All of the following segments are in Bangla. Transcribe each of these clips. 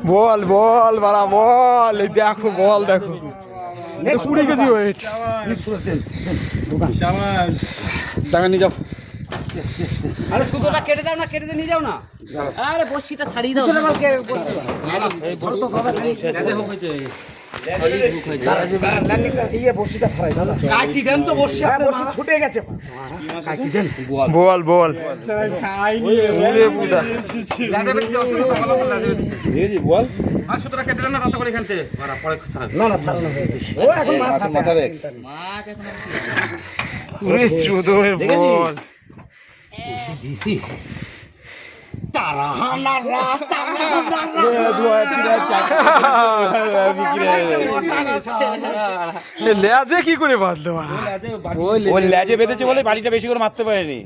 বল বল বাড়া বল, এই দেখো বল দেখো 20 কেজি ওয়েট। টাকা নিয়ে যাও। আরে সুতোটা কেটে দাও না, কেটে দিয়ে নিয়ে যাও না। আরে বসিটা ছাড়িয়ে দাও। বল বল বল লেজে কি করে বাঁধলো? ও লেজে বেঁধেছে বলে বাড়িটা বেশি করে মারতে পারেনি,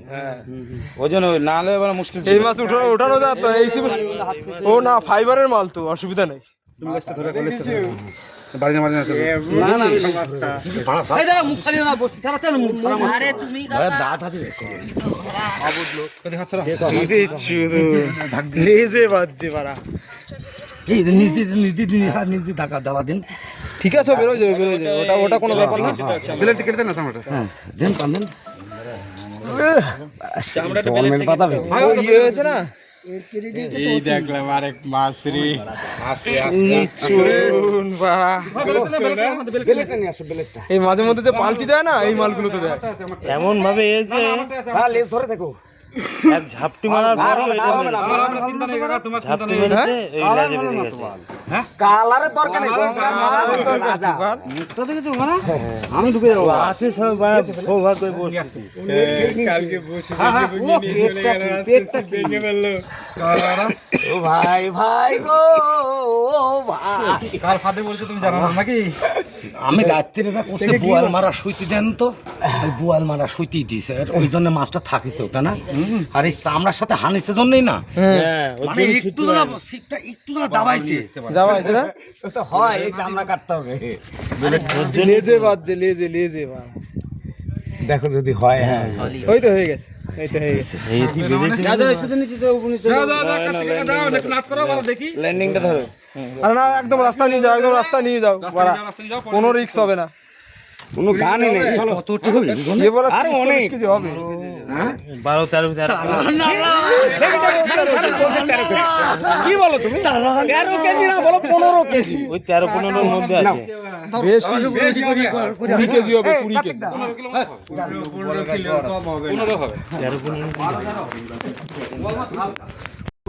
ওই জন্য না হলে মুশকিল। এই মাছ উঠানো যাত তো, এই ও না ফাইবারের মাল তো অসুবিধা নেই। ঠিক আছে বেরোয় যাবে বেরোয় যাবে, ওটা ওটা কোনো ব্যাপার না। ইয়ে হয়েছে না, এই দেখলাম আরেক মাছ রে। এই মাঝে মধ্যে যে পাল্টি দেয় না, এই মালগুলো তো দেয় এমন ভাবে এসে ধরে দেখো এক ঝাপটি মারার পর ঝাপটি মেরেছে এই লেজে বেঁধে গেছে। কালারের দরকার নেই, মুখটা দেখেছো মানে আমি ঢুকে যাবো। আছে সব সৌভাগ্য বসে কালকে বসে নিয়ে চলে গেল, পেটটা ভেঙে ফেললো। ও ভাই ভাই গো ভাই, কার ফাঁদে বলছো তুমি জানো না নাকি? আমি রাত্রে করছে বোয়াল মারা শুইতে দেন তো, বোয়াল মারা শুইতেই দিছে, ওই জন্য মাছটা থাকিছে ওটা না। আর এই চামড়ার সাথে হানিছে জন্যই না, মানে একটু না সিটটা একটু না দাবাইছে যাওয়াইছে না, তো হয় এই চামড়া কাটতে হবে। লেজে বাজছে লেজে লেজে বাড়া। দেখো যদি হয়। হ্যাঁ ওই তো হয়ে গেছে, এই তো হয়ে গেছে। এইটি বেঁধেছে ল্যান্ডিংটা ধরো। আরে না একদম রাস্তা নিয়ে যাও, একদম রাস্তা নিয়ে যাও বাড়া, কোনো রিস্ক হবে না। কোনো গানই নেই। কতটি হবে এ বড় 30 কেজি হবে। 12-13 কি বলো তুমি? 13 কেজি না, বলো 15 কেজি। ওই 13-15 মধ্যে আছে। বেশি 20 কেজি হবে, 20 কেজি। 15 কিলো কম হবে না। 13-15